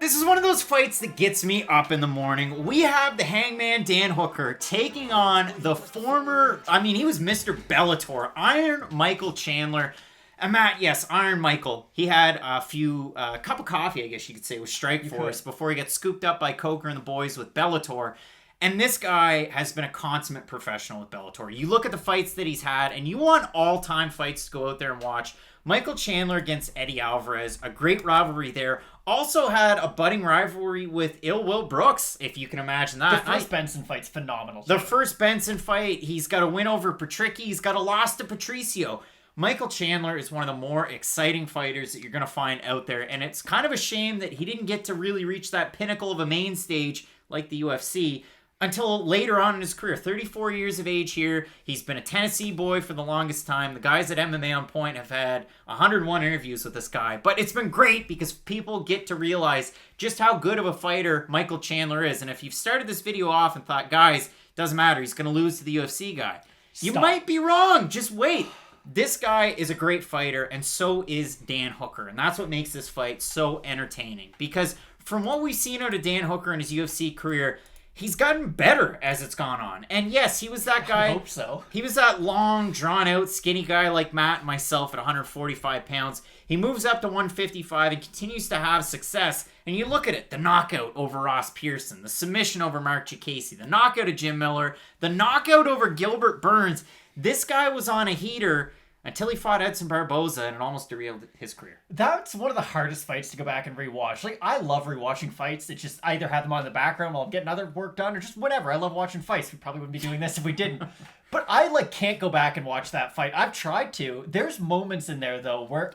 This is one of those fights that gets me up in the morning. We have the Hangman Dan Hooker taking on the former, he was Mr. Bellator, Iron Michael Chandler. And Matt, yes, Iron Michael. He had a cup of coffee, I guess you could say, with Strikeforce before he gets scooped up by Coker and the boys with Bellator. And this guy has been a consummate professional with Bellator. You look at the fights that he's had, and you want all-time fights to go out there and watch. Michael Chandler against Eddie Alvarez, a great rivalry there. Also had a budding rivalry with Ill Will Brooks, if you can imagine that. The first Benson fight's phenomenal. The first Benson fight, he's got a win over Patricky, he's got a loss to Patricio. Michael Chandler is one of the more exciting fighters that you're going to find out there, and it's kind of a shame that he didn't get to really reach that pinnacle of a main stage like the UFC until later on in his career. 34 years of age here. He's been a Tennessee boy for the longest time. The guys at MMA On Point have had 101 interviews with this guy. But it's been great because people get to realize just how good of a fighter Michael Chandler is. And if you've started this video off and thought, guys, doesn't matter, he's going to lose to the UFC guy, you might be wrong. Just wait. This guy is a great fighter, and so is Dan Hooker. And that's what makes this fight so entertaining. Because from what we've seen out of Dan Hooker in his UFC career, he's gotten better as it's gone on. And yes, he was that guy. I hope so. He was that long, drawn-out, skinny guy like Matt and myself at 145 pounds. He moves up to 155 and continues to have success. And you look at it, the knockout over Ross Pearson, the submission over Mark Chikasi, the knockout of Jim Miller, the knockout over Gilbert Burns. This guy was on a heater until he fought Edson Barboza, and it almost derailed his career. That's one of the hardest fights to go back and rewatch. Like, I love rewatching fights. It's just I either have them on in the background while I'm getting other work done, or just whatever. I love watching fights. We probably wouldn't be doing this if we didn't. But I can't go back and watch that fight. I've tried to. There's moments in there though where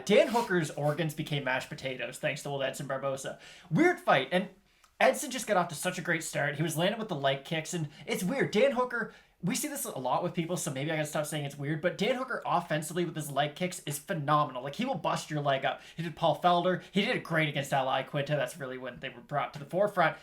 Dan Hooker's organs became mashed potatoes thanks to old Edson Barboza. Weird fight, and Edson just got off to such a great start. He was landing with the leg kicks, and it's weird. Dan Hooker, we see this a lot with people, so maybe I gotta stop saying it's weird, but Dan Hooker offensively with his leg kicks is phenomenal. Like, he will bust your leg up. He did Paul Felder. He did it great against Ali Quinta. That's really when they were brought to the forefront.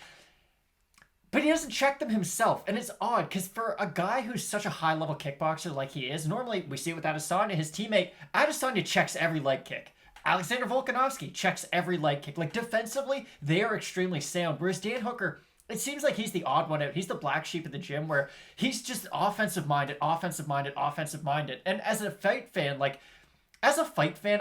But he doesn't check them himself, and it's odd, because for a guy who's such a high-level kickboxer like he is, normally we see it with Adesanya, his teammate, Adesanya checks every leg kick. Alexander Volkanovski checks every leg kick. Like, defensively, they are extremely sound, whereas Dan Hooker, it seems like he's the odd one out. He's the black sheep of the gym where he's just offensive-minded. And as a fight fan,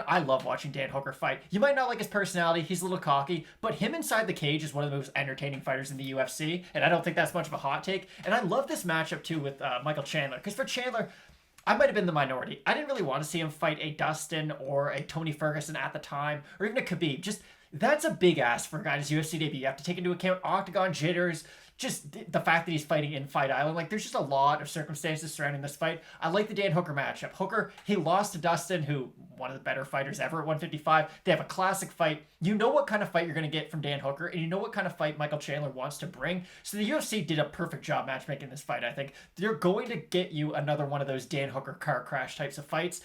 I love watching Dan Hooker fight. You might not like his personality. He's a little cocky. But him inside the cage is one of the most entertaining fighters in the UFC. And I don't think that's much of a hot take. And I love this matchup, too, with Michael Chandler. Because for Chandler, I might have been the minority. I didn't really want to see him fight a Dustin or a Tony Ferguson at the time. Or even a Khabib. That's a big ask for a guy in his UFC debut. You have to take into account octagon jitters, just the fact that he's fighting in Fight Island. Like, there's just a lot of circumstances surrounding this fight. I like the Dan Hooker matchup. Hooker, he lost to Dustin, who, one of the better fighters ever at 155. They have a classic fight. You know what kind of fight you're going to get from Dan Hooker, and you know what kind of fight Michael Chandler wants to bring. So the UFC did a perfect job matchmaking this fight, I think. They're going to get you another one of those Dan Hooker car crash types of fights.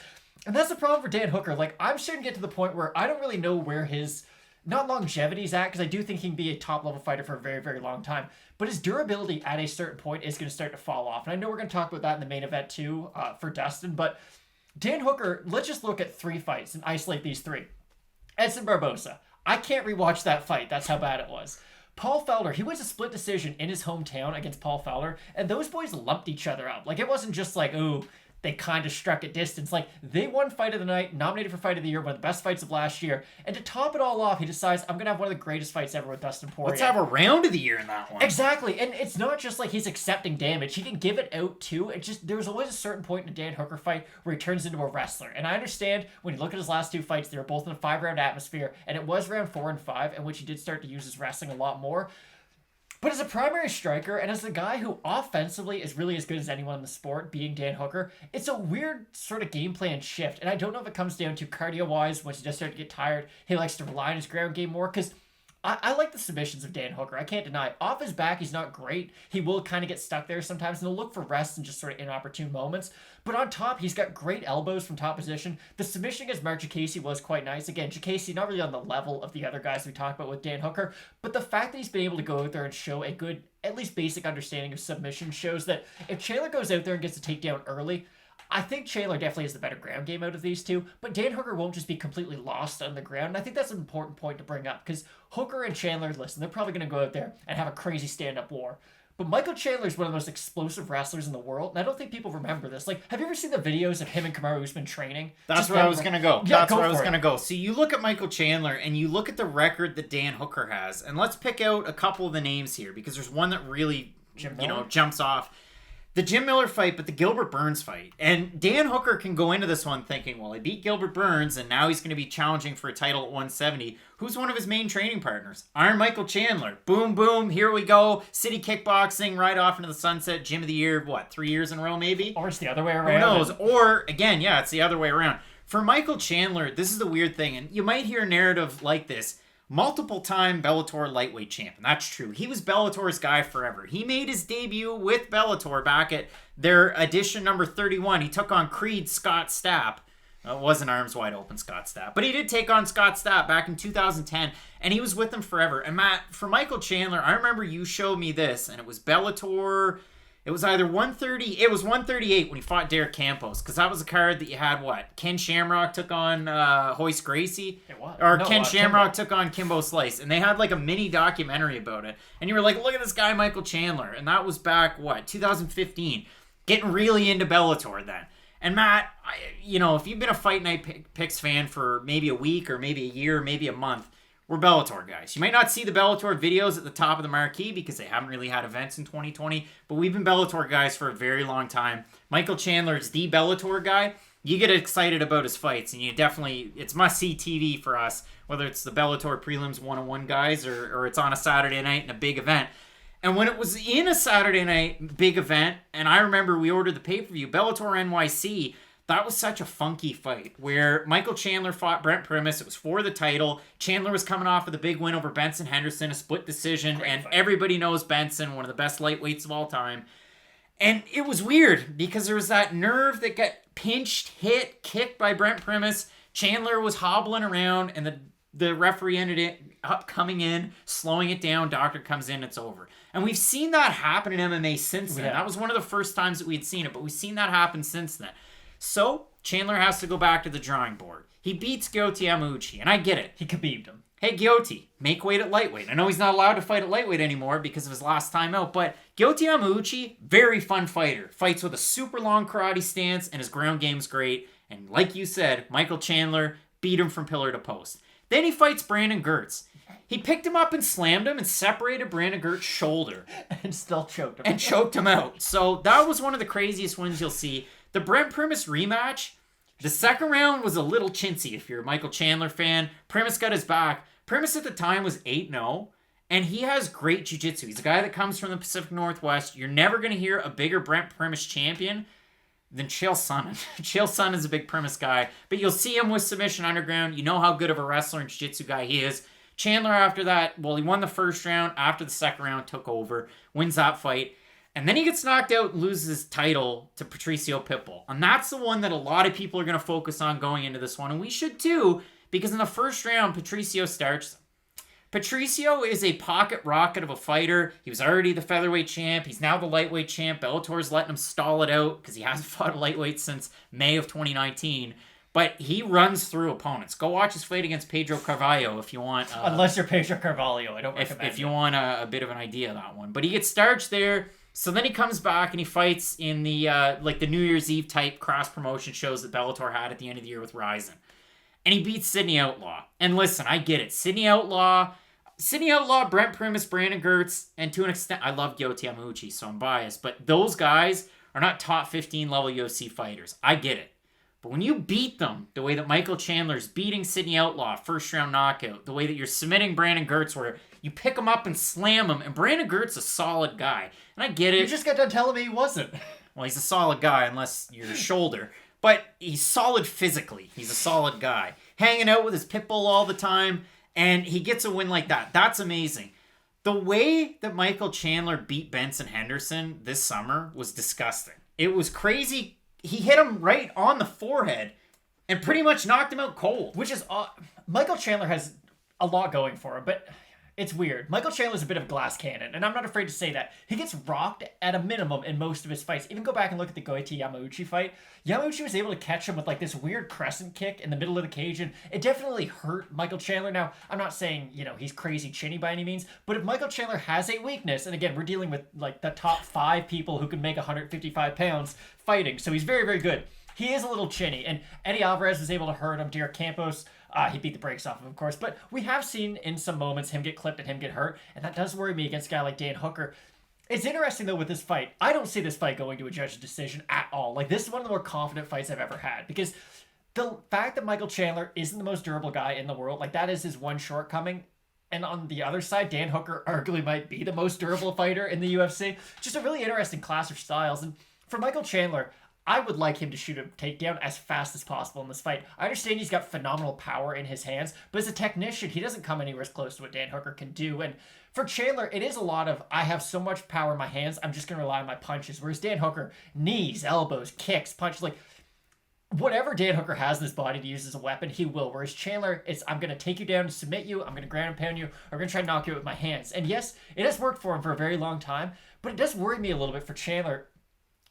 And that's the problem for Dan Hooker. Like, I'm starting to get to the point where I don't really know where his not longevity's at, because I do think he can be a top-level fighter for a very, very long time. But his durability at a certain point is going to start to fall off. And I know we're going to talk about that in the main event, too, for Dustin. But Dan Hooker, let's just look at 3 fights and isolate these 3. Edson Barboza. I can't rewatch that fight. That's how bad it was. Paul Felder, he wins a split decision in his hometown against Paul Felder. And those boys lumped each other up. Like, it wasn't just like, ooh, they kind of struck at distance. Like, they won Fight of the Night, nominated for Fight of the Year, one of the best fights of last year. And to top it all off, he decides, I'm going to have one of the greatest fights ever with Dustin Poirier. Let's have a round of the year in that one. Exactly. And it's not just like he's accepting damage. He can give it out, too. It just, there's always a certain point in a Dan Hooker fight where he turns into a wrestler. And I understand when you look at his last 2 fights, they were both in a 5-round atmosphere. And it was round 4 and 5, in which he did start to use his wrestling a lot more. But as a primary striker, and as a guy who offensively is really as good as anyone in the sport, being Dan Hooker, it's a weird sort of game plan shift. And I don't know if it comes down to cardio-wise, once he does start to get tired, he likes to rely on his ground game more, because I like the submissions of Dan Hooker. I can't deny it. Off his back, he's not great. He will kind of get stuck there sometimes, and he'll look for rest and just sort of inopportune moments. But on top, he's got great elbows from top position. The submission against Mark Chikasi was quite nice. Again, Chikasi not really on the level of the other guys we talked about with Dan Hooker, but the fact that he's been able to go out there and show a good, at least basic understanding of submission shows that if Chandler goes out there and gets a takedown early, I think Chandler definitely has the better ground game out of these two, but Dan Hooker won't just be completely lost on the ground. And I think that's an important point to bring up because Hooker and Chandler, listen, they're probably going to go out there and have a crazy stand-up war. But Michael Chandler is one of the most explosive wrestlers in the world, and I don't think people remember this. Like, have you ever seen the videos of him and Kamaru Usman training? That's where I was going to go. Yeah, That's where I was going to go. So you look at Michael Chandler, and you look at the record that Dan Hooker has, and let's pick out a couple of the names here, because there's one that really, jumps off. The Jim Miller fight, but the Gilbert Burns fight. And Dan Hooker can go into this one thinking, well, I beat Gilbert Burns, and now he's going to be challenging for a title at 170. Who's one of his main training partners? Iron Michael Chandler. Boom, boom, here we go. City kickboxing, right off into the sunset. Gym of the year, 3 years in a row, maybe? Or it's the other way around. Who knows? Or, again, yeah, it's the other way around. For Michael Chandler, this is the weird thing, and you might hear a narrative like this. Multiple-time Bellator lightweight champion. That's true. He was Bellator's guy forever. He made his debut with Bellator back at their edition number 31. He took on Creed Scott Stapp. It wasn't arms wide open Scott Stapp, but he did take on Scott Stapp back in 2010, and he was with them forever. And Matt, for Michael Chandler, I remember you showed me this, and it was Bellator. It was either 130. It was 138 when he fought Derek Campos, because that was a card that you had. Ken Shamrock took on Hoist Gracie. It was. Or Ken Shamrock took on Kimbo Slice, and they had like a mini documentary about it. And you were like, look at this guy, Michael Chandler, and that was back 2015, getting really into Bellator then. And Matt, if you've been a Fight Night Picks fan for maybe a week or maybe a year, or maybe a month, we're Bellator guys. You might not see the Bellator videos at the top of the marquee because they haven't really had events in 2020, but we've been Bellator guys for a very long time. Michael Chandler is the Bellator guy. You get excited about his fights, and it's must-see TV for us, whether it's the Bellator Prelims 101 guys or it's on a Saturday night in a big event. And when it was in a Saturday night big event, and I remember we ordered the pay-per-view, Bellator NYC, that was such a funky fight where Michael Chandler fought Brent Primus. It was for the title. Chandler was coming off with a big win over Benson Henderson, a split decision, and everybody knows Benson, one of the best lightweights of all time. And it was weird because there was that nerve that got pinched, hit, kicked by Brent Primus. Chandler was hobbling around, and the referee ended up coming in, slowing it down. Doctor comes in, it's over. And we've seen that happen in MMA since then. Yeah. That was one of the first times that we'd seen it, but we've seen that happen since then. So, Chandler has to go back to the drawing board. He beats Gyoti Yamauchi, and I get it. He khabib'd him. Hey, Gyoti, make weight at lightweight. I know he's not allowed to fight at lightweight anymore because of his last time out, but Gyoti Yamauchi, very fun fighter. Fights with a super long karate stance, and his ground game's great. And like you said, Michael Chandler beat him from pillar to post. Then he fights Brandon Gertz. He picked him up and slammed him and separated Brandon Gertz's shoulder. And still choked him. And choked him out. So that was one of the craziest wins you'll see. The Brent Primus rematch, the second round was a little chintzy if you're a Michael Chandler fan. Primus got his back. Primus at the time was 8-0, and he has great jiu-jitsu. He's a guy that comes from the Pacific Northwest. You're never going to hear a bigger Brent Primus champion than Chael Sonnen. Chael Sonnen is a big Primus guy, but you'll see him with Submission Underground. You know how good of a wrestler and jiu-jitsu guy he is. Chandler after that, he won the first round. After the second round, took over, wins that fight. And then he gets knocked out and loses his title to Patricio Pitbull. And that's the one that a lot of people are going to focus on going into this one. And we should too, because in the first round, Patricio starts. Patricio is a pocket rocket of a fighter. He was already the featherweight champ. He's now the lightweight champ. Bellator's letting him stall it out because he hasn't fought a lightweight since May of 2019. But he runs through opponents. Go watch his fight against Pedro Carvalho if you want. Unless you're Pedro Carvalho, I don't recommend if you want a bit of an idea of that one. But he gets starched there. So then he comes back and he fights in the the New Year's Eve type cross promotion shows that Bellator had at the end of the year with Ryzen. And he beats Sidney Outlaw. And listen, I get it. Sidney Outlaw, Brent Primus, Brandon Gertz, and to an extent, I love Gyoti Yamauchi, so I'm biased. But those guys are not top 15 level UFC fighters. I get it. But when you beat them the way that Michael Chandler's beating Sidney Outlaw, first round knockout, the way that you're submitting Brandon Gertz, where you pick him up and slam him, and Brandon Gertz is a solid guy. And I get it. You just got done telling me he wasn't. Well, he's a solid guy unless you're shoulder. But he's solid physically. He's a solid guy. Hanging out with his pit bull all the time, and he gets a win like that. That's amazing. The way that Michael Chandler beat Benson Henderson this summer was disgusting. It was crazy. He hit him right on the forehead and pretty much knocked him out cold. Which is Michael Chandler has a lot going for him, but It's weird. Michael Chandler's a bit of a glass cannon, and I'm not afraid to say that. He gets rocked at a minimum in most of his fights. Even go back and look at the Goiti Yamauchi fight. Yamauchi was able to catch him with like this weird crescent kick in the middle of the cage, and it definitely hurt Michael Chandler. Now, I'm not saying, he's crazy chinny by any means, but if Michael Chandler has a weakness, and again, we're dealing with like the top 5 people who can make 155 pounds fighting, so he's very, very good. He is a little chinny, and Eddie Alvarez was able to hurt him. Derek Campos, he beat the brakes off of course. But we have seen in some moments him get clipped and him get hurt, and that does worry me against a guy like Dan Hooker. It's interesting, though, with this fight. I don't see this fight going to a judge's decision at all. Like, this is one of the more confident fights I've ever had, because the fact that Michael Chandler isn't the most durable guy in the world, like, that is his one shortcoming. And on the other side, Dan Hooker arguably might be the most durable fighter in the UFC. Just a really interesting clash of styles. And for Michael Chandler, I would like him to shoot a takedown as fast as possible in this fight. I understand he's got phenomenal power in his hands, but as a technician, he doesn't come anywhere as close to what Dan Hooker can do. And for Chandler, it is a lot of, I have so much power in my hands, I'm just going to rely on my punches. Whereas Dan Hooker, knees, elbows, kicks, punches, like, whatever Dan Hooker has in his body to use as a weapon, he will. Whereas Chandler, it's, I'm going to take you down to submit you, I'm going to ground and pound you, or I'm going to try to knock you out with my hands. And yes, it has worked for him for a very long time, but it does worry me a little bit for Chandler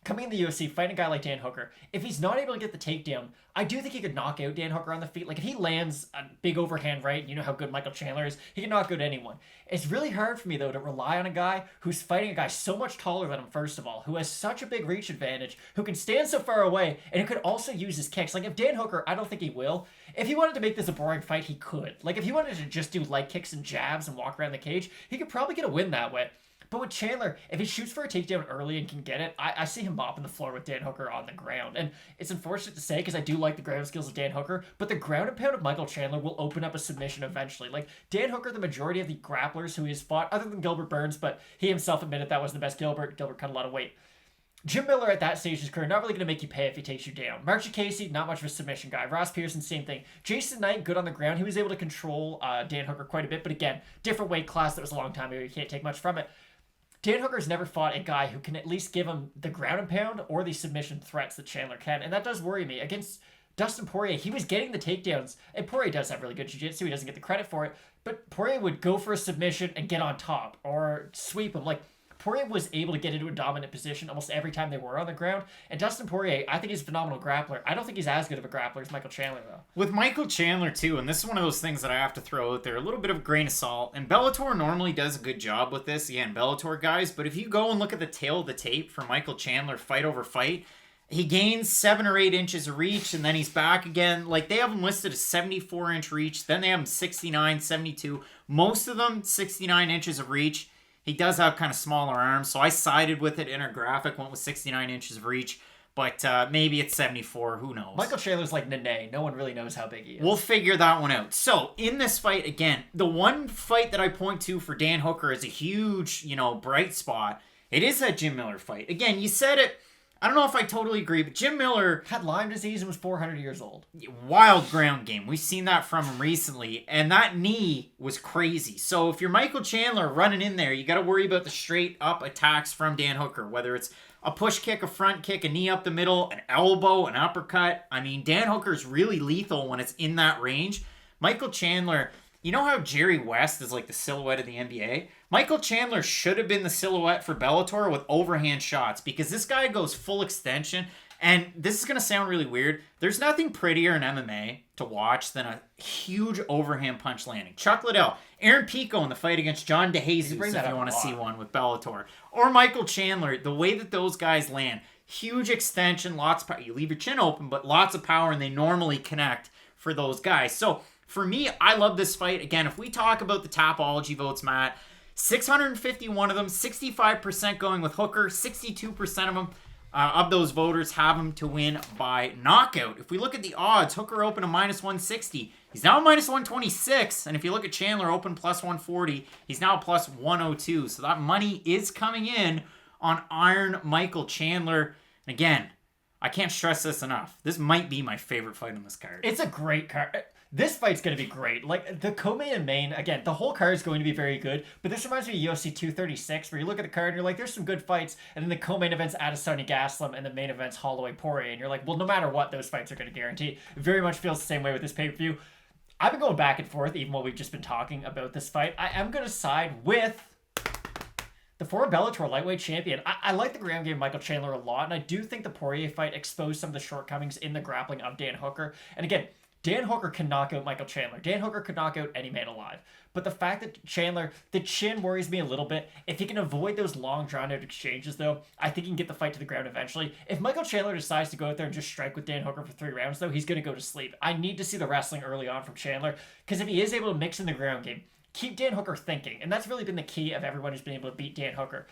coming in the UFC, fighting a guy like Dan Hooker. If he's not able to get the takedown, I do think he could knock out Dan Hooker on the feet. Like, if he lands a big overhand right, you know how good Michael Chandler is, he can knock out anyone. It's really hard for me, though, to rely on a guy who's fighting a guy so much taller than him, first of all, who has such a big reach advantage, who can stand so far away, and who could also use his kicks. Like, if Dan Hooker, I don't think he will. If he wanted to make this a boring fight, he could. Like, if he wanted to just do leg kicks and jabs and walk around the cage, he could probably get a win that way. But with Chandler, if he shoots for a takedown early and can get it, I see him mopping the floor with Dan Hooker on the ground. And it's unfortunate to say, because I do like the ground skills of Dan Hooker, but the ground and pound of Michael Chandler will open up a submission eventually. Like, Dan Hooker, the majority of the grapplers who he has fought, other than Gilbert Burns, but he himself admitted that wasn't the best Gilbert. Gilbert cut a lot of weight. Jim Miller at that stage of his career, not really going to make you pay if he takes you down. Marcin Casey, not much of a submission guy. Ross Pearson, same thing. Jason Knight, good on the ground. He was able to control Dan Hooker quite a bit, but again, different weight class. That was a long time ago. You can't take much from it. Dan Hooker's never fought a guy who can at least give him the ground and pound or the submission threats that Chandler can, and that does worry me. Against Dustin Poirier, he was getting the takedowns, and Poirier does have really good jiu-jitsu. He doesn't get the credit for it, but Poirier would go for a submission and get on top or sweep him. Like, Poirier was able to get into a dominant position almost every time they were on the ground. And Dustin Poirier, I think he's a phenomenal grappler. I don't think he's as good of a grappler as Michael Chandler, though. With Michael Chandler, too, and this is one of those things that I have to throw out there, a little bit of a grain of salt. And Bellator normally does a good job with this. Again, Bellator guys. But if you go and look at the tail of the tape for Michael Chandler fight over fight, he gains 7 or 8 inches of reach, and then he's back again. Like, they have him listed as 74-inch reach. Then they have him 69, 72. Most of them, 69 inches of reach. He does have kind of smaller arms, so I sided with it in our graphic, went with 69 inches of reach, but maybe it's 74, who knows. Michael Chandler's like Nene. No one really knows how big he is. We'll figure that one out. So, in this fight, again, the one fight that I point to for Dan Hooker is a huge, bright spot. It is that Jim Miller fight. Again, you said it. I don't know if I totally agree, but Jim Miller had Lyme disease and was 400 years old. Wild ground game. We've seen that from him recently, and that knee was crazy. So if you're Michael Chandler running in there, you got to worry about the straight up attacks from Dan Hooker, whether it's a push kick, a front kick, a knee up the middle, an elbow, an uppercut. I mean, Dan Hooker's really lethal when it's in that range. Michael Chandler, you know how Jerry West is like the silhouette of the NBA? Michael Chandler should have been the silhouette for Bellator with overhand shots, because this guy goes full extension. And this is going to sound really weird. There's nothing prettier in MMA to watch than a huge overhand punch landing. Chuck Liddell, Aaron Pico in the fight against John DeJesus, if you want to see one with Bellator. Or Michael Chandler, the way that those guys land. Huge extension, lots of power. You leave your chin open, but lots of power, and they normally connect for those guys. So for me, I love this fight. Again, if we talk about the Tapology votes, Matt, 651 of them, 65% going with Hooker, 62% of them, of those voters have him to win by knockout. If we look at the odds, Hooker open a minus 160. He's now minus 126. And if you look at Chandler open plus 140, he's now plus 102. So that money is coming in on Iron Michael Chandler. Again, I can't stress this enough. This might be my favorite fight on this card. It's a great card. This fight's going to be great. Like, the co-main and main, again, the whole card is going to be very good, but this reminds me of UFC 236, where you look at the card and you're like, there's some good fights, and then the co-main event's Adesanya Gaslam, and the main event's Holloway Poirier, and you're like, well, no matter what, those fights are going to guarantee. It very much feels the same way with this pay-per-view. I've been going back and forth even while we've just been talking about this fight. I am going to side with the former Bellator lightweight champion. I like the ground game of Michael Chandler a lot, and I do think the Poirier fight exposed some of the shortcomings in the grappling of Dan Hooker. And again, Dan Hooker can knock out Michael Chandler. Dan Hooker could knock out any man alive. But the fact that Chandler, the chin worries me a little bit. If he can avoid those long, drawn-out exchanges, though, I think he can get the fight to the ground eventually. If Michael Chandler decides to go out there and just strike with Dan Hooker for 3 rounds, though, he's going to go to sleep. I need to see the wrestling early on from Chandler, because if he is able to mix in the ground game, keep Dan Hooker thinking. And that's really been the key of everyone who's been able to beat Dan Hooker.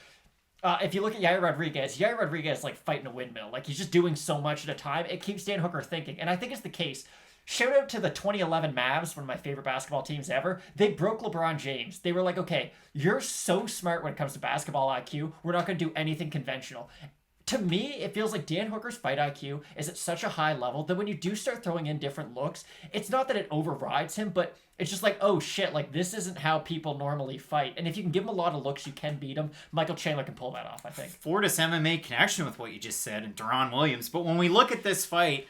If you look at Yair Rodriguez is like fighting a windmill. Like, he's just doing so much at a time. It keeps Dan Hooker thinking. And I think it's the case. Shout out to the 2011 Mavs, one of my favorite basketball teams ever. They broke LeBron James. They were like, okay, you're so smart when it comes to basketball IQ. We're not going to do anything conventional. To me, it feels like Dan Hooker's fight IQ is at such a high level that when you do start throwing in different looks, it's not that it overrides him, but it's just like, oh shit, like this isn't how people normally fight. And if you can give him a lot of looks, you can beat him. Michael Chandler can pull that off, I think. Fortis MMA connection with what you just said and Deron Williams. But when we look at this fight,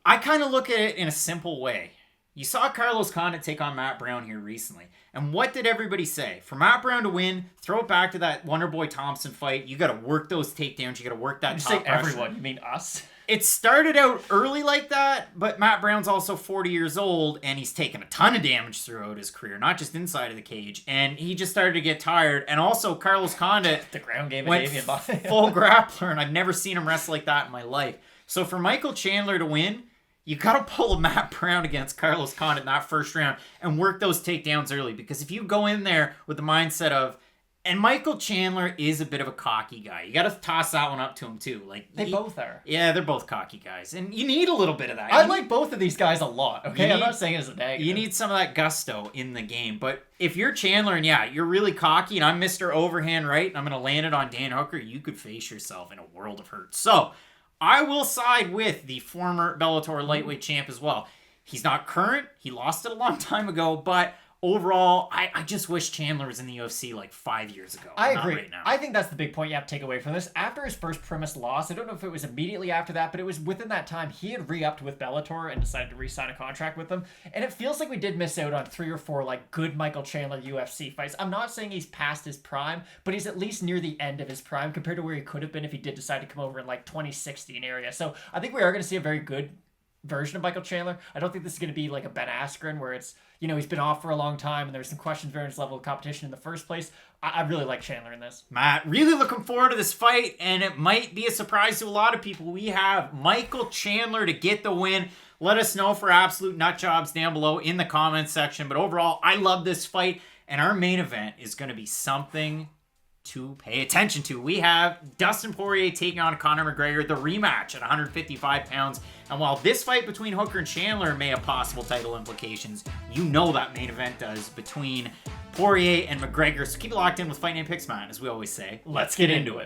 I kind of look at it in a simple way. You saw Carlos Condit take on Matt Brown here recently. And what did everybody say? For Matt Brown to win, throw it back to that Wonderboy Thompson fight. You got to work those takedowns. You got to work that top pressure. Everyone. You mean us? It started out early like that, but Matt Brown's also 40 years old, and he's taken a ton of damage throughout his career, not just inside of the cage. And he just started to get tired. And also, Carlos Condit the ground game went of Davian full grappler, and I've never seen him wrestle like that in my life. So for Michael Chandler to win, you got to pull a Matt Brown against Carlos Condit in that first round and work those takedowns early. Because if you go in there with the mindset of, and Michael Chandler is a bit of a cocky guy. You got to toss that one up to him too. Like they both are. Yeah, they're both cocky guys. And you need a little bit of that. I like both of these guys a lot. Okay, I'm not saying it as a negative. You need some of that gusto in the game. But if you're Chandler and yeah, you're really cocky and I'm Mr. Overhand Right and I'm going to land it on Dan Hooker, you could face yourself in a world of hurt. So I will side with the former Bellator lightweight champ as well. He's not current. He lost it a long time ago, but overall, I just wish Chandler was in the UFC like 5 years ago. I agree. Right now. I think that's the big point you have to take away from this. After his first premise loss, I don't know if it was immediately after that, but it was within that time, he had re-upped with Bellator and decided to re-sign a contract with them. And it feels like we did miss out on 3 or 4 like good Michael Chandler UFC fights. I'm not saying he's past his prime, but he's at least near the end of his prime compared to where he could have been if he did decide to come over in like 2016 area. So I think we are going to see a very good version of Michael Chandler. I don't think this is going to be like a Ben Askren where it's, you know, he's been off for a long time and there's some questions around his level of competition in the first place. I really like Chandler in this. Matt, really looking forward to this fight, and it might be a surprise to a lot of people. We have Michael Chandler to get the win. Let us know for absolute nut jobs down below in the comments section. But overall, I love this fight, and our main event is going to be something to pay attention to. We have Dustin Poirier taking on Conor McGregor, the rematch at 155 pounds. And while this fight between Hooker and Chandler may have possible title implications, you know that main event does between Poirier and McGregor. So keep it locked in with Fight Night Picks, man, as we always say. Let's get into it.